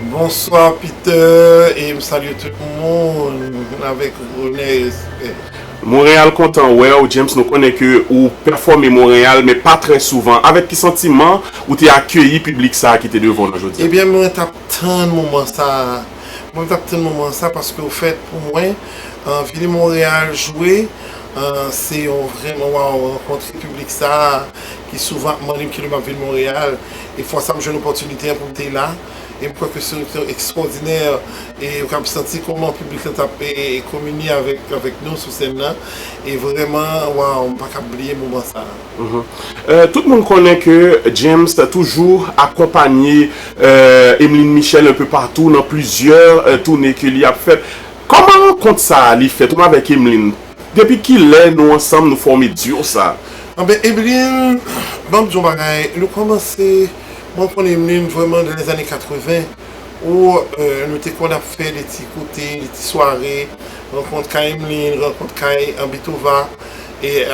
Bonsoir Peter et me salue tout le monde avec honneur et respect. Montréal content, ouais, ou James nous connaît que ou performer Montréal, mais pas très souvent. Avec quel sentiment ou t'es accueilli public ça qui était devant aujourd'hui? Eh bien, moi, j'attends de moment ça. Moi, j'attends de moment ça parce qu'au fait, pour moi, venir Montréal jouer, c'est vraiment rencontrer le public ça, qui souvent demande qui m'a vu de Montréal. Et fois ça, j'ai une opportunité pour être là. Et je crois que c'est extraordinaire. Et on a senti comment le public a communié avec nous sur scène là. Et vraiment, wow, on ne peut pas oublier le moment ça. Tout le monde connaît que James a toujours accompagné Emeline Michel un peu partout dans plusieurs tournées qu'il a fait. Comment compte ça, il fait tout avec Emeline? Depuis qu'il est, nous ensemble, nous formons dur ça. Ah ben, Emeline, bon, je vais commencer. Moi, je connais Emeline vraiment dans les années 80, où nous avons fait des petits côtés, des petites soirées, rencontre Emeline, rencontre Ambitova, et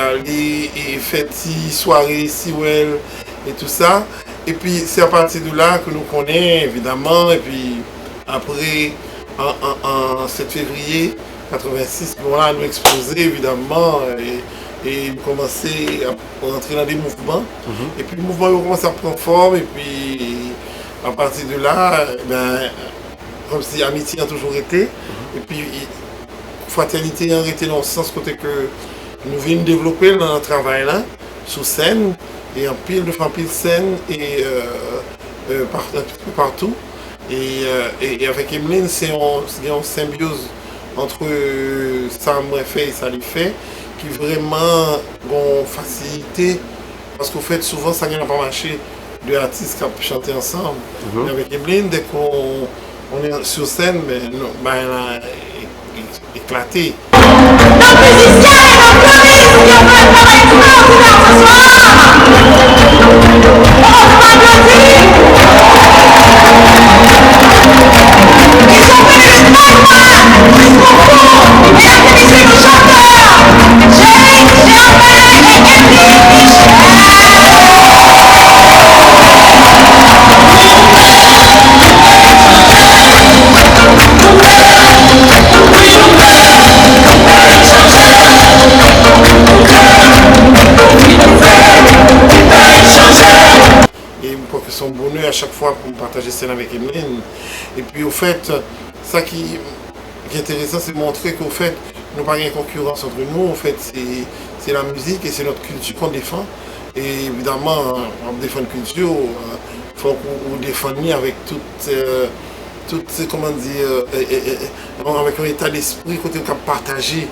fait des soirées, Siwell, et tout ça. Et puis, c'est à partir de là que nous connaissons, évidemment, et puis après, en 7 février 86, bon là, nous explosé, évidemment, et commencer à rentrer dans des mouvements. Et puis le mouvement il commence à prendre forme et puis à partir de là, ben, comme si amitié a toujours été. Et puis fraternité a été dans le sens côté que nous venons développer dans notre travail là, sur scène, et en pile de scène et partout. Et avec Emeline, c'est une symbiose entre ça m'a fait et ça lui fait qui vraiment vont faciliter parce qu'au fait souvent ça n'a pas marché deux artistes qui chantent ensemble. Mais avec Emeline, dès qu'on est sur scène, ben, elle a éclaté. Que son bonheur à chaque fois pour partager scène avec Emeline. Et puis au fait, ça qui est intéressant, c'est montrer qu'au fait, nous n'avons pas de concurrence entre nous. En fait, c'est la musique et c'est notre culture qu'on défend. Et évidemment, on défend une culture, il faut qu'on défende avec toute comment dire, avec un état d'esprit côté qu'on partager.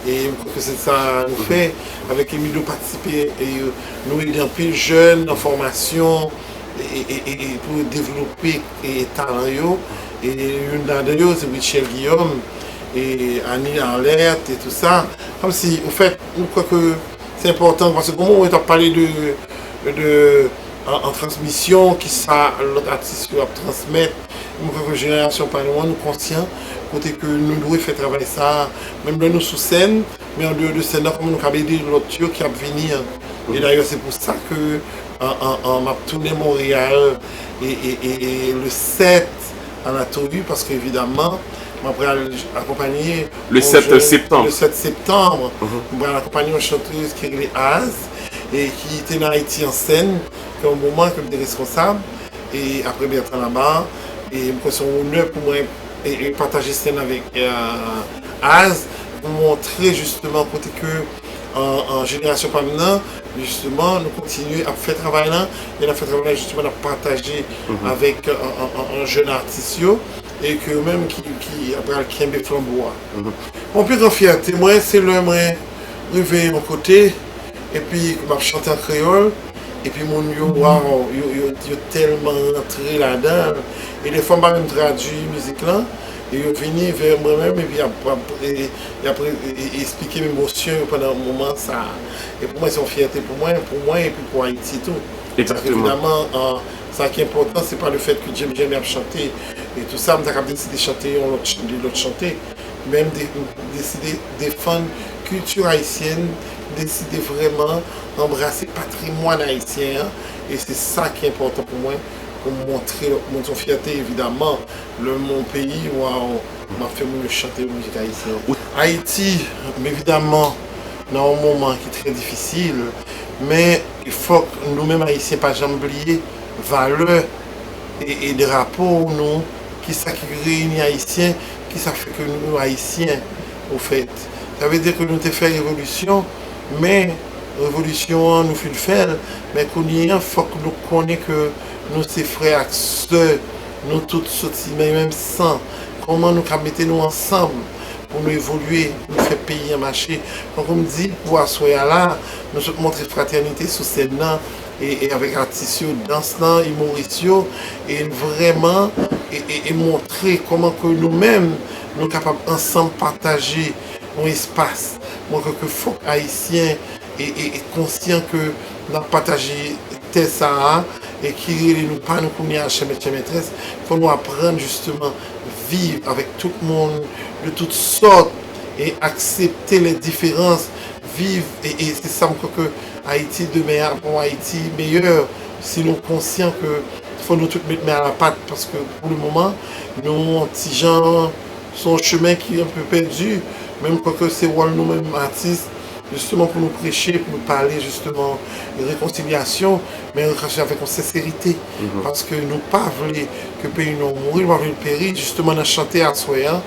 Et je crois que c'est ça nous fait, avec Emilio participer et nous aider un peu jeunes en formation et pour développer les talents. Et une d'entre eux, c'est Michel Guillaume et Annie Arlette et tout ça. Comme si, en fait, je crois que c'est important parce que comment on a parlé en transmission, qui ça, l'autre artiste va transmettre. Je crois que la génération par nous, nous conscients, côté que nous devons faire travailler ça, même de nous sous scène, mais en dehors de scène, comme nous avons aider l'autre qui va venir. Et d'ailleurs, c'est pour ça que m'a tourné Montréal et le 7 à la Torue, parce qu'évidemment, je vais accompagner le 7 septembre. Le 7 septembre, je vais accompagner une chanteuse qui est Az et qui était en Haïti en scène, qui est un moment comme des responsables, et après Bertrand là-bas. Et c'est un honneur pour moi et partager scène avec Az pour montrer justement côté que en génération par maintenant, justement, nous continuons à faire travail là, et à faire travail justement à partager avec un jeune artiste et que même qui après le Kembe Flambois. Mon plus grand fierté, moi, c'est le moi arriver mon côté et puis je chanter en créole. Et puis mon yo, wow, yo tellement rentré là-dedans. Et des fois, je me traduit la musique là. Et je venu vers moi-même et puis après expliquer mes émotions pendant un moment. Ça. Et pour moi, c'est une fierté pour moi et puis pour Haïti tout. Exactement. Évidemment, ça qui est important, c'est pas le fait que j'aime bien chanter et tout ça, mais j'ai décidé de chanter, l'autre chanter. Même décider de défendre la culture haïtienne, décider vraiment d'embrasser le patrimoine haïtien. Et c'est ça qui est important pour moi, pour montrer mon fierté, évidemment, mon pays, où on m'a fait chanter la musique haïtienne. Haïti, évidemment, dans un moment qui est très difficile, mais il faut que nous-mêmes haïtiens, pas jamais oublier valeurs et drapeaux, nous, qui ça qui réunit haïtiens, qui ça fait que nous, haïtiens, au fait. Ça veut dire que nous avons fait révolution, mais révolution nous fait le faire, mais il faut que nous connaissions que nous, ces frères et sœurs, nous tous sortis, même sans, comment nous mettre nous ensemble pour nous évoluer, nous faire payer un marché. Donc, on me dit, pour asseoir là, nous montrer fraternité sur scène et avec artistes, danse, humoristes, et vraiment, et montrer comment que nous-mêmes, nous sommes capables ensemble partager un espace. Moi, que faut haïtien et conscient que nous avons partagé ça et qui ne nous pas nous connaître chez maîtresse, il faut nous apprendre justement à vivre avec tout le monde de toutes sortes et accepter les différences, vivre et c'est ça que Haïti demain pour Haïti meilleur si nous sommes conscients que il faut nous tous mettre à la patte parce que pour le moment nous petits gens son chemin qui est un peu perdu, même quand c'est nous-mêmes artistes justement pour nous prêcher, pour nous parler justement de réconciliation, mais avec une sincérité. Parce que nous ne pas voulu que le pays nous mourir, nous pas voulu périr, justement on a chanté à Soya,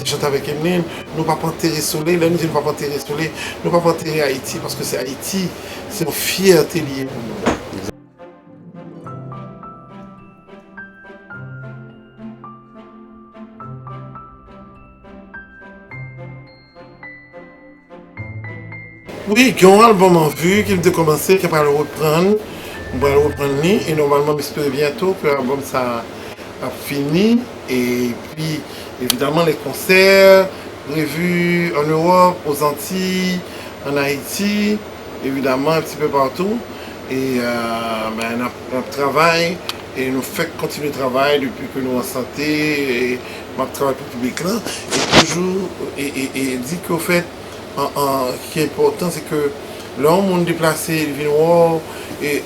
chanté avec Emeline, nous ne pas enterrer Soleil, là nous disons pas enterrer Soleil, nous ne pas enterrer Haïti, parce que c'est Haïti, c'est une fierté liée pour nous. Oui, il y a un album en vue qui vient de commencer, qui va le reprendre. On va le reprendre et normalement, j'espère bientôt que l'album ça a fini. Et puis, évidemment, les concerts prévus en Europe, aux Antilles, en Haïti, évidemment, un petit peu partout. Et on travaille et nous faisons continuer le travail depuis que nous sommes en santé et notre travail pour le public là. Et toujours, et dit qu'au fait, ce qui est important, c'est que l'homme monde déplacé, il vient voir et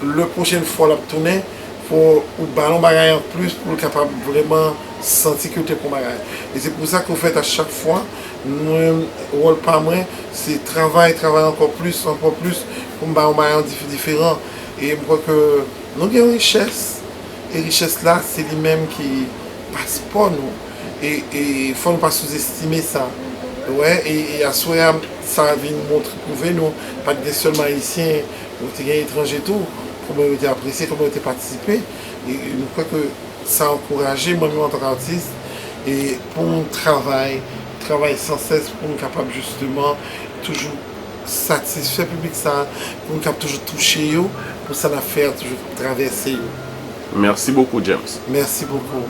la prochaine fois la tourner, il faut ballon bagaille en plus pour être capable vraiment sentir que tu es pour bagaille. Et c'est pour ça qu'on fait à chaque fois, nous, rôle pas moins, c'est travailler encore plus pour ballon bagaille différent. Et je crois que nous avons une richesse. Et richesse là, c'est lui-même qui passe pas nous. Et il ne faut pas sous-estimer ça. Ouais, et à Soya, ça vient montrer, prouver nous, pas que seulement haïtiens, mais des étrangers tout, comment ils ont été appréciés, comment ils ont été participés. Et nous crois que ça a encouragé moi-même en tant qu'artiste et pour mon travail sans cesse pour nous capables justement toujours satisfaire le public ça, pour nous capables toujours toucher eux, pour ça l'affaire toujours traverser eux. Merci beaucoup, James. Merci beaucoup.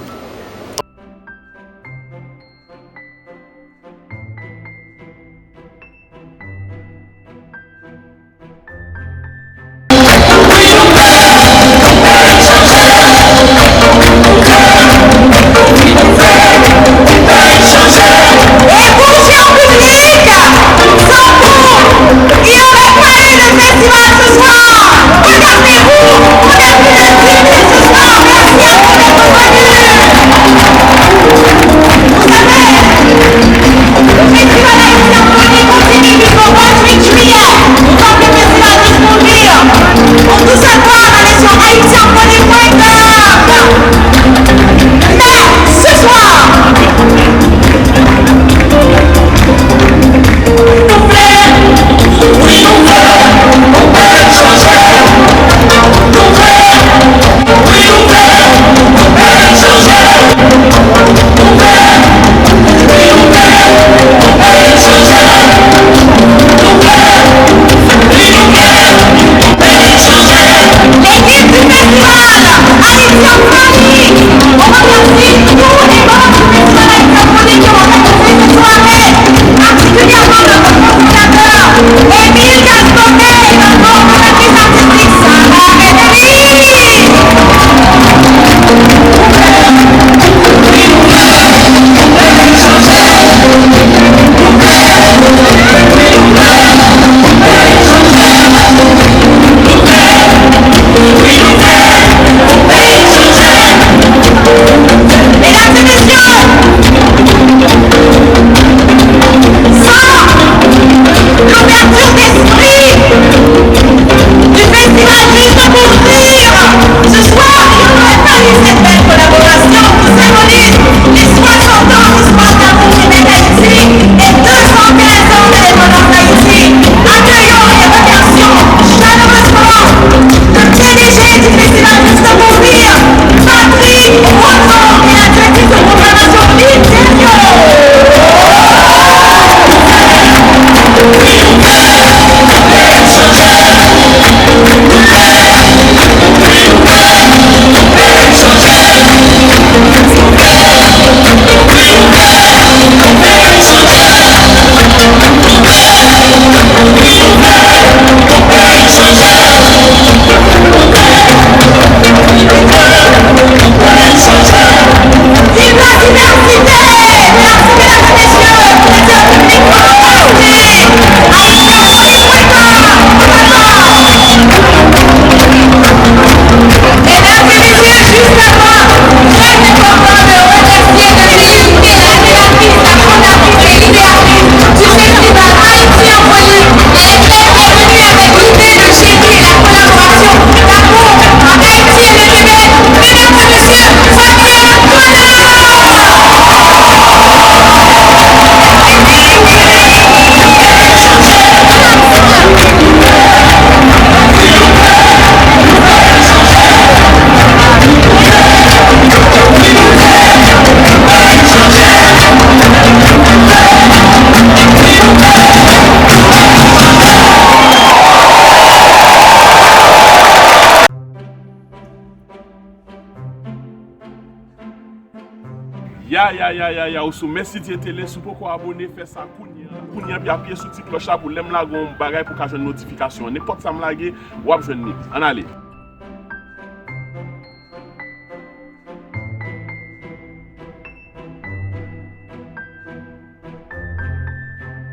We Ya, ou sou merci Dieu télé, sou pour abonner, faire ça, kounya, puis appuyer sur petit cloche pour l'aime la gon bagay pour ka joindre notification. N'importe ça me lage, ou ap joindre. En allez.